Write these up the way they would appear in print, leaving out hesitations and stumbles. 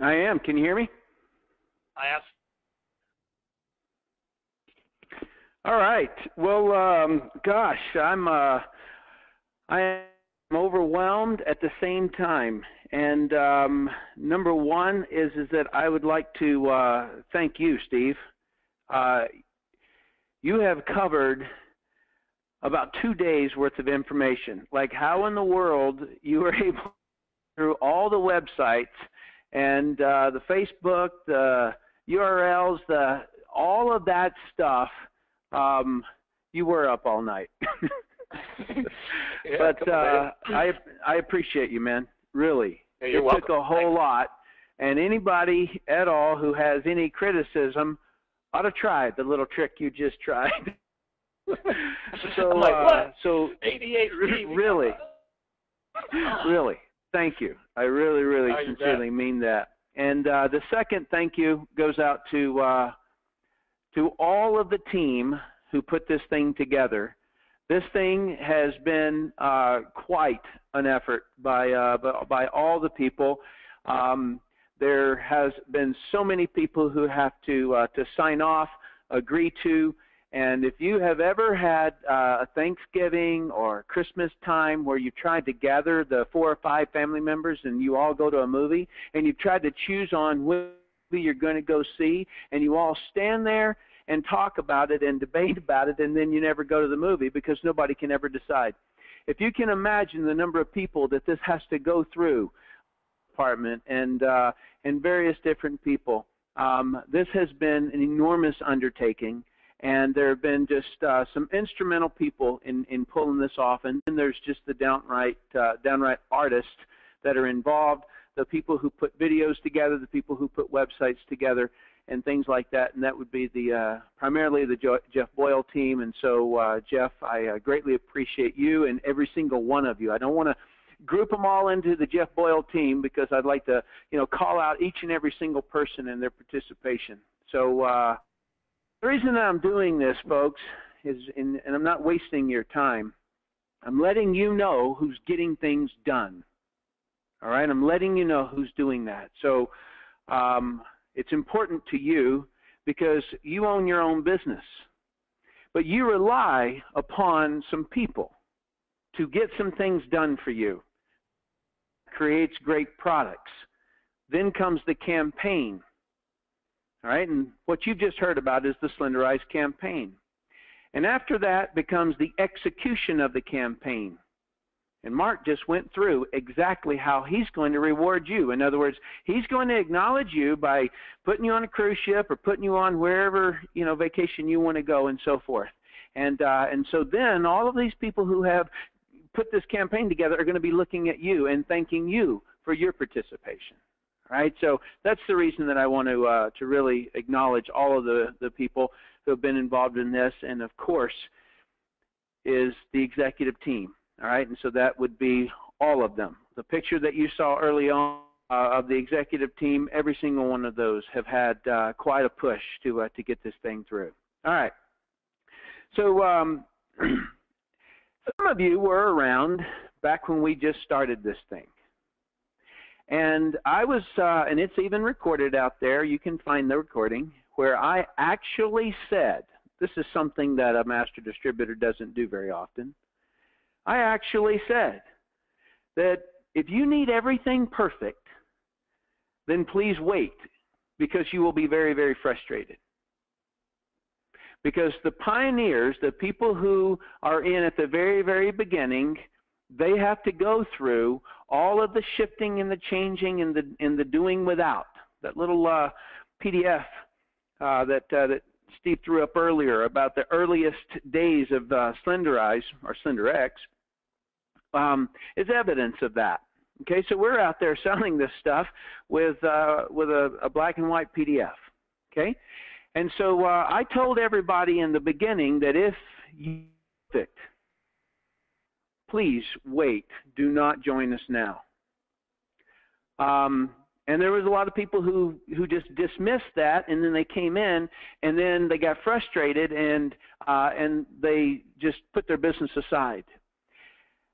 I am. Can you hear me? I asked. All right. Well, gosh, I am overwhelmed at the same time. And number one is that I would like to thank you, Steve. You have covered about 2 days worth of information. Like, how in the world you were able through all the websites and the Facebook, the URLs, all of that stuff. You were up all night. Yeah, but I appreciate you, man. Really. Yeah, it you're welcome. took a whole lot. And anybody at all who has any criticism ought to try the little trick you just tried. So, I'm like, what? So 88 really, really, thank you. I really, really sincerely mean that. And the second thank you goes out to all of the team who put this thing together. This thing has been quite an effort by all the people. There has been so many people who have to sign off, agree to. And if you have ever had a Thanksgiving or Christmas time where you tried to gather the 4 or 5 family members and you all go to a movie and you've tried to choose on which movie you're going to go see, and you all stand there and talk about it and debate about it, and then you never go to the movie because nobody can ever decide. If you can imagine the number of people that this has to go through, department and various different people, this has been an enormous undertaking. And there have been just some instrumental people in pulling this off, and then there's just the downright artists that are involved, the people who put videos together, the people who put websites together, and things like that. And that would be primarily the Jeff Boyle team. And so, Jeff, I greatly appreciate you and every single one of you. I don't want to group them all into the Jeff Boyle team because I'd like to, call out each and every single person and their participation. So. The reason that I'm doing this, folks, is, and I'm not wasting your time, I'm letting you know who's getting things done. All right? I'm letting you know who's doing that. So it's important to you because you own your own business. But you rely upon some people to get some things done for you. Creates great products. Then comes the campaign. All right, and what you've just heard about is the Slenderiiz campaign. And after that becomes the execution of the campaign. And Mark just went through exactly how he's going to reward you. In other words, he's going to acknowledge you by putting you on a cruise ship or putting you on wherever, vacation you want to go and so forth. And so then all of these people who have put this campaign together are going to be looking at you and thanking you for your participation. Right, so that's the reason that I want to really acknowledge all of the people who have been involved in this, and of course is the executive team. All right, and so that would be all of them. The picture that you saw early on of the executive team, every single one of those have had quite a push to get this thing through. All right, so some of you were around back when we just started this thing. And I was, and it's even recorded out there, you can find the recording, where I actually said, this is something that a master distributor doesn't do very often. I actually said that if you need everything perfect, then please wait, because you will be very, very frustrated. Because the pioneers, the people who are in at the very, very beginning, they have to go through all of the shifting and the changing and the doing without. That little PDF that Steve threw up earlier about the earliest days of Slenderiiz or SlenderX is evidence of that. Okay, so we're out there selling this stuff with a black and white PDF. Okay, and so I told everybody in the beginning that if you perfect, please wait. Do not join us now. And there was a lot of people who just dismissed that, and then they came in, and then they got frustrated, and they just put their business aside.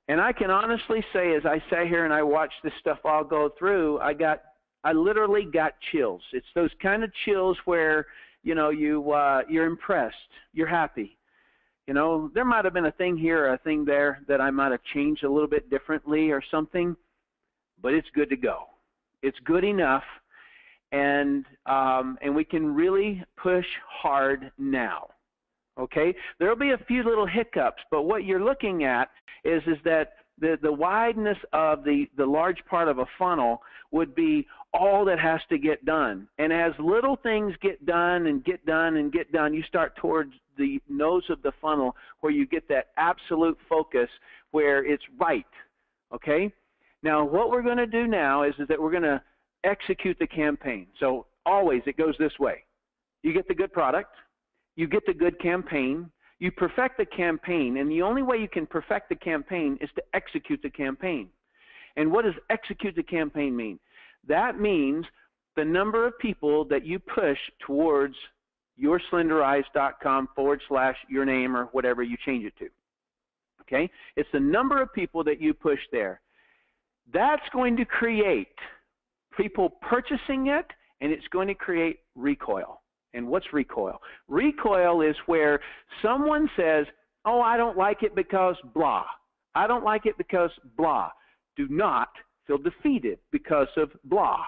And I can honestly say, as I sat here and I watched this stuff all go through, I got I literally got chills. It's those kind of chills where, you know, you're impressed, you're happy. You know, there might have been a thing here or a thing there that I might have changed a little bit differently or something, but it's good to go. It's good enough, and we can really push hard now. Okay, there'll be a few little hiccups, but what you're looking at is that the wideness of the large part of a funnel would be all that has to get done. And as little things get done and get done and get done, you start towards the nose of the funnel where you get that absolute focus where it's right. Okay? Now, what we're going to do now is that we're going to execute the campaign. So always it goes this way. You get the good product. You get the good campaign. You perfect the campaign, and the only way you can perfect the campaign is to execute the campaign. And what does execute the campaign mean? That means the number of people that you push towards yourslenderiiz.com/your name or whatever you change it to. Okay? It's the number of people that you push there. That's going to create people purchasing it, and it's going to create recoil. And what's recoil? Recoil is where someone says, oh, I don't like it because blah. I don't like it because blah. Do not feel defeated because of blah.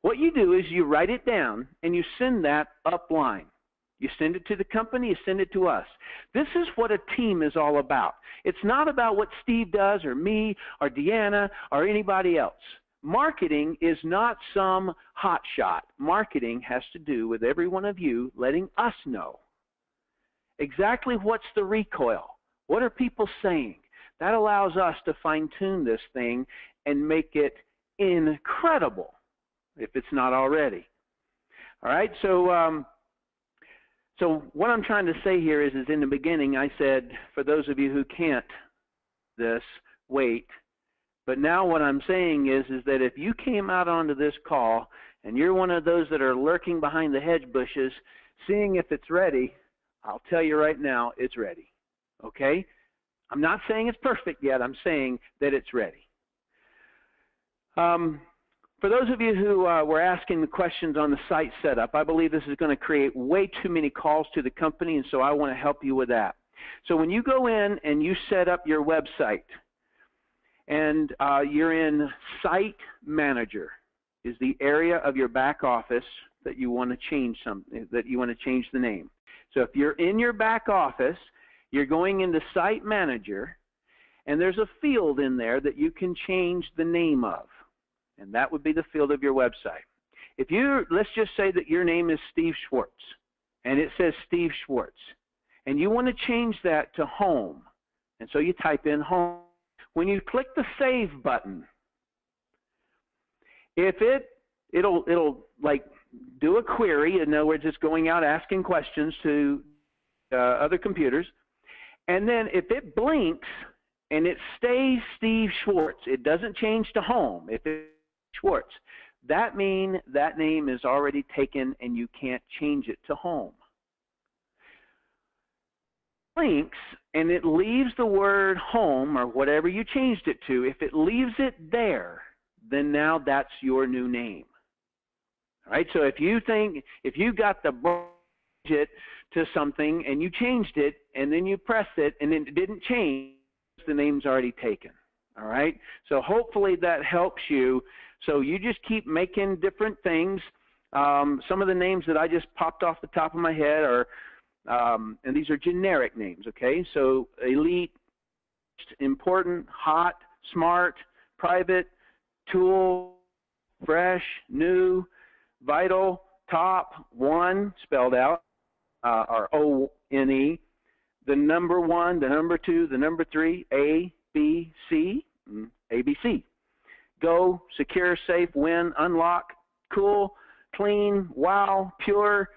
What you do is you write it down and you send that upline. You send it to the company, you send it to us. This is what a team is all about. It's not about what Steve does or me or Deanna or anybody else. Marketing is not some hot shot. Marketing has to do with every one of you letting us know exactly what's the recoil. What are people saying? That allows us to fine-tune this thing and make it incredible, if it's not already. All right, so what I'm trying to say here is in the beginning I said, for those of you who can't wait. But now what I'm saying is that if you came out onto this call and you're one of those that are lurking behind the hedge bushes, seeing if it's ready, I'll tell you right now, it's ready. Okay? I'm not saying it's perfect yet. I'm saying that it's ready. For those of you who were asking the questions on the site setup, I believe this is going to create way too many calls to the company, and so I want to help you with that. So when you go in and you set up your website, and you're in Site Manager is the area of your back office that you want to change the name. So if you're in your back office, you're going into Site Manager, and there's a field in there that you can change the name of, and that would be the field of your website. If let's just say that your name is Steve Schwartz, and it says Steve Schwartz, and you want to change that to Home, and so you type in Home. When you click the Save button, if it'll like do a query, in other words, it's going out asking questions to other computers, and then if it blinks and it stays Steve Schwartz, it doesn't change to Home. If it's Schwartz, that means that name is already taken and you can't change it to Home. Blinks and it leaves the word Home or whatever you changed it to, if it leaves it there, then now that's your new name. All right, so if you got the budget to something and you changed it and then you pressed it and then it didn't change, the name's already taken. All right, so hopefully that helps you. So you just keep making different things. Some of the names that I just popped off the top of my head are and these are generic names, okay? So elite, important, hot, smart, private, tool, fresh, new, vital, top, one, spelled out, or O-N-E, the number one, the number two, the number three, A, B, C, ABC. Go, secure, safe, win, unlock, cool, clean, wow, pure,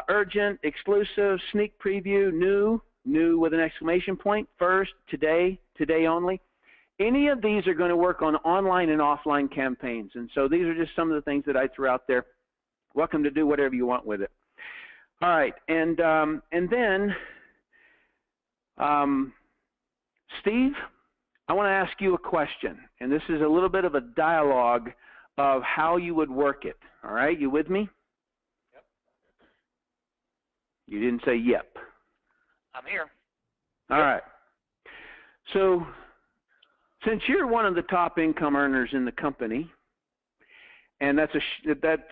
urgent, exclusive, sneak preview, new with an exclamation point, first, today, today only. Any of these are going to work on online and offline campaigns. And so these are just some of the things that I threw out there. Welcome to do whatever you want with it. All right, and then, Steve, I want to ask you a question. And this is a little bit of a dialogue of how you would work it. All right, you with me? Yep. You didn't say yep. I'm here. All right. So since you're one of the top income earners in the company, and that's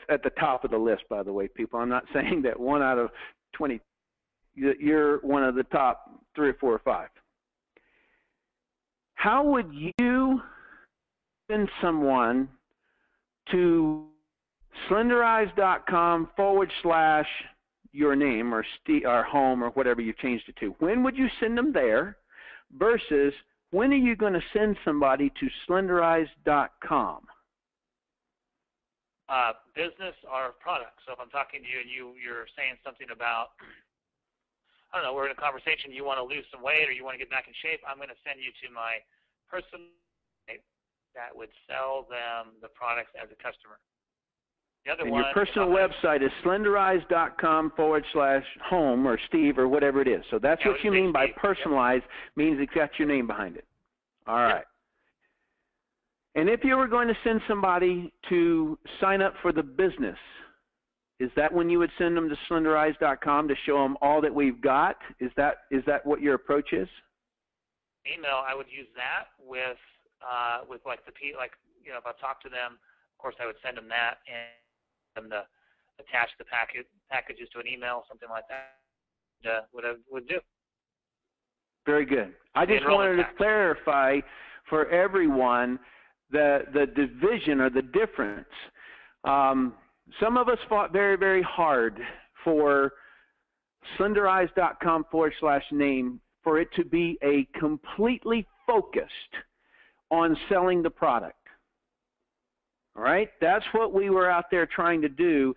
at the top of the list, by the way, people. I'm not saying that 1 out of 20, you're one of the top 3 or 4 or 5. How would you send someone to slenderiiz.com/ your name or home or whatever you changed it to? When would you send them there versus when are you going to send somebody to slenderiiz.com? Business or product. So if I'm talking to you and you're saying something about, I don't know, we're in a conversation, you want to lose some weight or you want to get back in shape, I'm going to send you to my personal site that would sell them the products as a customer. The other and one, your personal website is slenderiiz.com/ home or Steve or whatever it is. So that's what you mean by personalized, means it's got your name behind it. All right. Yep. And if you were going to send somebody to sign up for the business, is that when you would send them to slenderiiz.com to show them all that we've got? Is that what your approach is? Email, I would use that with like if I talk to them, of course I would send them that and attach the packages to an email, something like that. What I would do. Very good. I just wanted to clarify for everyone the division or the difference. Some of us fought very, very hard for slenderiiz.com / name for it to be a completely focused on selling the product. All right? That's what we were out there trying to do,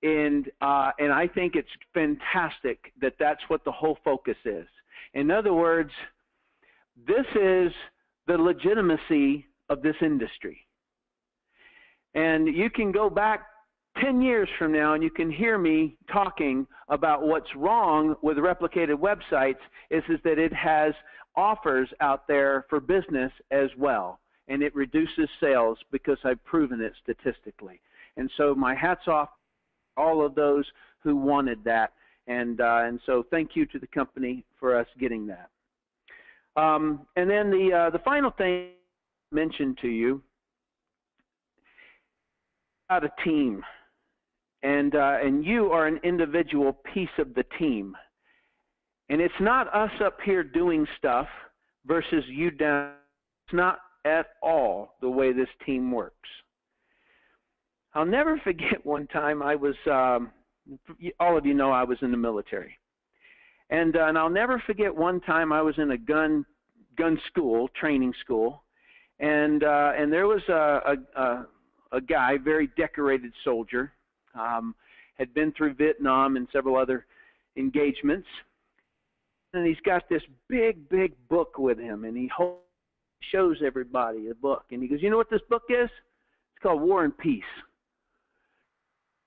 and I think it's fantastic that that's what the whole focus is. In other words, this is the legitimacy of this industry. And you can go back 10 years from now and you can hear me talking about what's wrong with replicated websites is that it has offers out there for business as well. And it reduces sales because I've proven it statistically. And so my hat's off to all of those who wanted that. And so thank you to the company for us getting that. And then the final thing I mentioned to you about a team. And you are an individual piece of the team. And it's not us up here doing stuff versus you down. It's not at all the way this team works. I'll never forget one time I was, all of you know I was in the military. And I'll never forget one time I was in a gun school, training school, and there was a guy, very decorated soldier, had been through Vietnam and several other engagements, and he's got this big book with him, and he shows everybody the book, and he goes, you know what this book is? It's called War and Peace.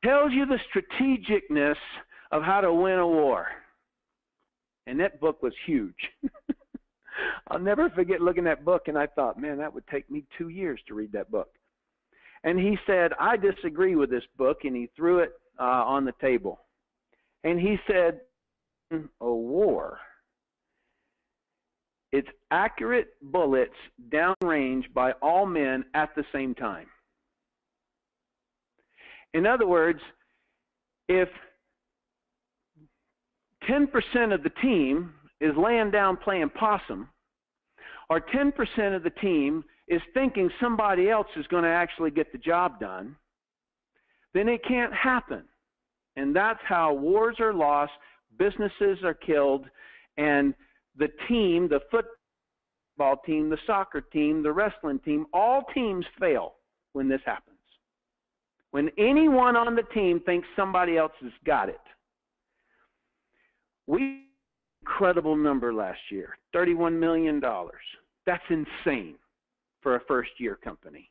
Tells you the strategicness of how to win a war. And that book was huge. I'll never forget looking at that book, and I thought, man, that would take me 2 years to read that book. And he said, I disagree with this book, and he threw it on the table. And he said, a war, it's accurate bullets downrange by all men at the same time. In other words, if 10% of the team is laying down playing possum, or 10% of the team is thinking somebody else is going to actually get the job done, then it can't happen. And that's how wars are lost, businesses are killed, and the team, the football team, the soccer team, the wrestling team, all teams fail when this happens. When anyone on the team thinks somebody else has got it. We had an incredible number last year, $31 million. That's insane for a first-year company.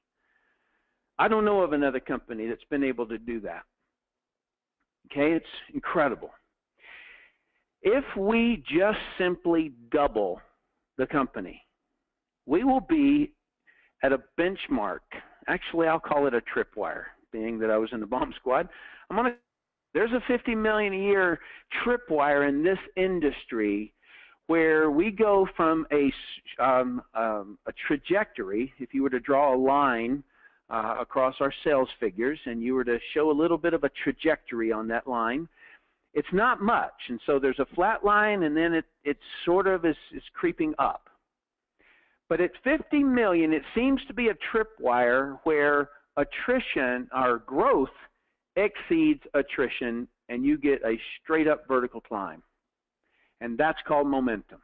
I don't know of another company that's been able to do that. Okay, it's incredible. If we just simply double the company, we will be at a benchmark, Actually, I'll call it a tripwire, being that I was in the bomb squad. There's a $50 million a year tripwire in this industry where we go from a trajectory. If you were to draw a line across our sales figures and you were to show a little bit of a trajectory on that line, it's not much. And so there's a flat line, and then it sort of is creeping up. But at 50 million, it seems to be a tripwire where attrition or growth exceeds attrition, and you get a straight up vertical climb. And that's called momentum.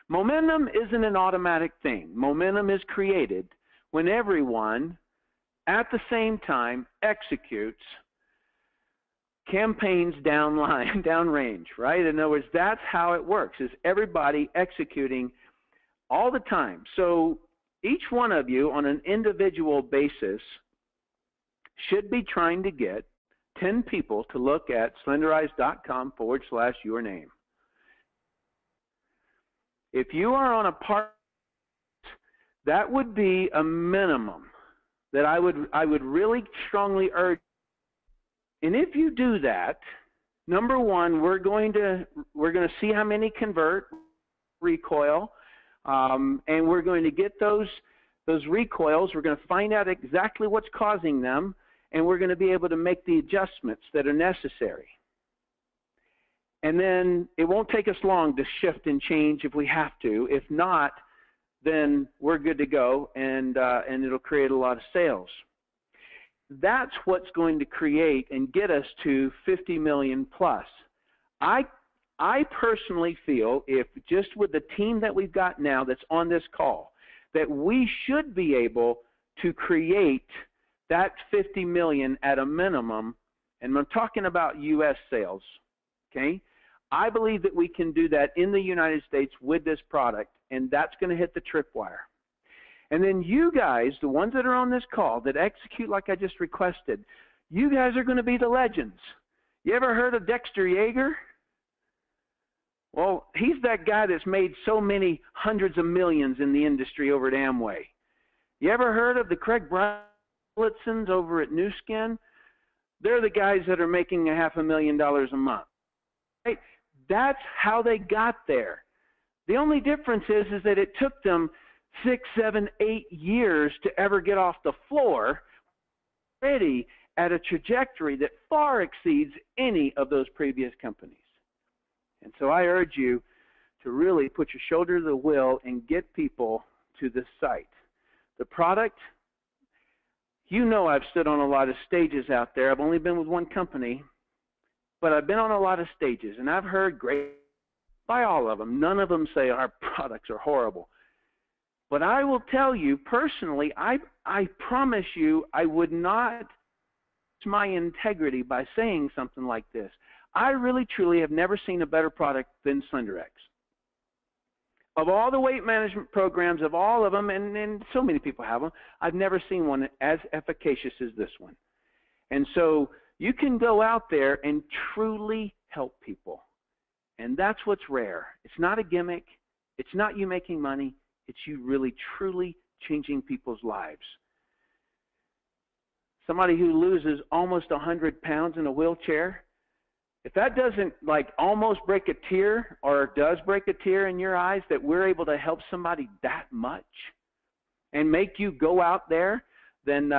Momentum isn't an automatic thing. Momentum is created when everyone at the same time executes campaigns downrange, right? In other words, that's how it works, is everybody executing all the time. So each one of you on an individual basis should be trying to get 10 people to look at slenderiiz.com/your name. If you are on a part, that would be a minimum that I would really strongly urge. And if you do that, number one, we're going to see how many convert, recoil, and we're going to get those recoils. We're going to find out exactly what's causing them, and we're going to be able to make the adjustments that are necessary. And then it won't take us long to shift and change if we have to. If not, then we're good to go, and it'll create a lot of sales. That's what's going to create and get us to 50 million plus. I personally feel, if just with the team that we've got now that's on this call, that we should be able to create that 50 million at a minimum, and I'm talking about U.S. sales, okay? I believe that we can do that in the United States with this product, and that's going to hit the tripwire. And then you guys, the ones that are on this call that execute like I just requested, you guys are going to be the legends. You ever heard of Dexter Yeager? Well, he's that guy that's made so many hundreds of millions in the industry over at Amway. You ever heard of the Craig Brilitzens over at New Skin? They're the guys that are making $500,000 a month. Right? That's how they got there. The only difference is that it took them 6, 7, 8 years to ever get off the floor, already at a trajectory that far exceeds any of those previous companies. And so I urge you to really put your shoulder to the wheel and get people to the site. The product, you know, I've stood on a lot of stages out there. I've only been with one company, but I've been on a lot of stages, and I've heard great by all of them. None of them say our products are horrible. But I will tell you personally, I promise you I would not my integrity by saying something like this. I really truly have never seen a better product than SlenderX. Of all the weight management programs, of all of them, and so many people have them, I've never seen one as efficacious as this one. And so you can go out there and truly help people. And that's what's rare. It's not a gimmick. It's not you making money. It's you really, truly changing people's lives. Somebody who loses almost 100 pounds in a wheelchair, if that doesn't like almost break a tear or does break a tear in your eyes that we're able to help somebody that much and make you go out there, then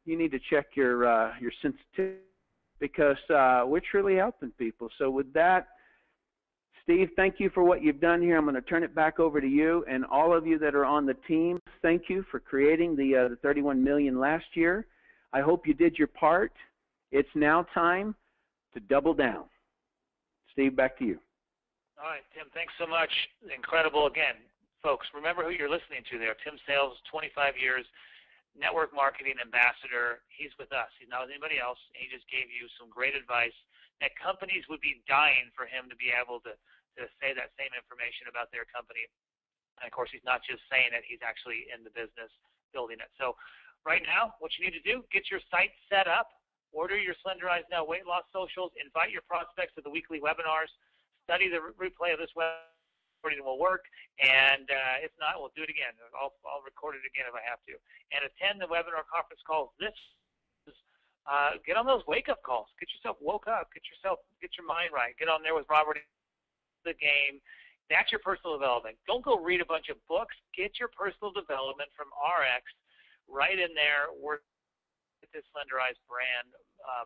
you need to check your sensitivity, because we're truly helping people. So with that, Steve, thank you for what you've done here. I'm going to turn it back over to you, and all of you that are on the team, thank you for creating the 31 million last year. I hope you did your part. It's now time to double down. Steve, back to you. All right, Tim, thanks so much. Incredible. Again, folks, remember who you're listening to there. Tim Sales, 25 years, network marketing ambassador. He's with us. He's not with anybody else. He just gave you some great advice that companies would be dying for him to be able to say that same information about their company. And, of course, he's not just saying it. He's actually in the business building it. So right now, what you need to do, get your site set up, order your Slenderiiz Now weight loss socials, invite your prospects to the weekly webinars, study the replay of this webinar. recording will work, and if not, we'll do it again. I'll record it again if I have to. And attend the webinar conference calls. Get on those wake-up calls. Get yourself woke up. Get your mind right. Get on there with Robert in the game. That's your personal development. Don't go read a bunch of books. Get your personal development from ARIIX right in there. Work with this Slenderiiz brand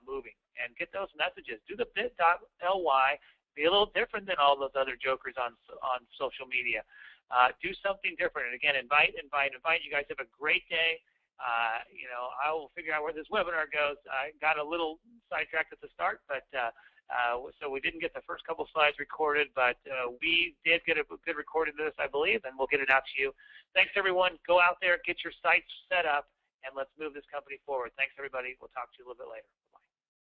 moving, and get those messages. Do the bit.ly. Be a little different than all those other jokers on social media. Do something different. And again, invite. You guys have a great day. I will figure out where this webinar goes. I got a little sidetracked at the start, but so we didn't get the first couple slides recorded, but we did get a good recording of this, I believe, and we'll get it out to you. Thanks, everyone. Go out there, get your sites set up, and let's move this company forward. Thanks, everybody. We'll talk to you a little bit later.